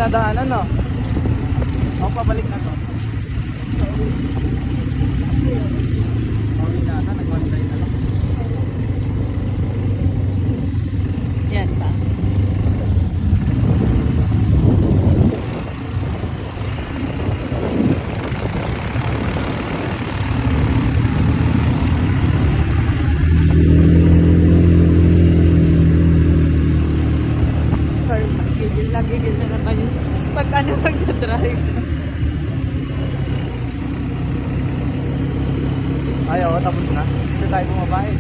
dinadaanan, no? O, pabalik na to. Pauwi na ata, nag-one-day na lang. Yan ba? Lagi din na naman yung pag ano mag-drive. Ay, oo, tapos na. Dito tayo bumaba eh.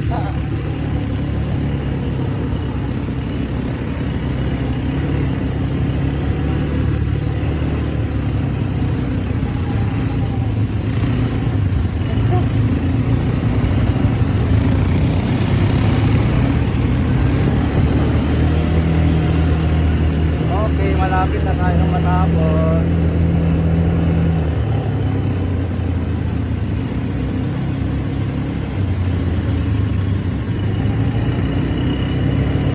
Okay, malapit na tayo matapos.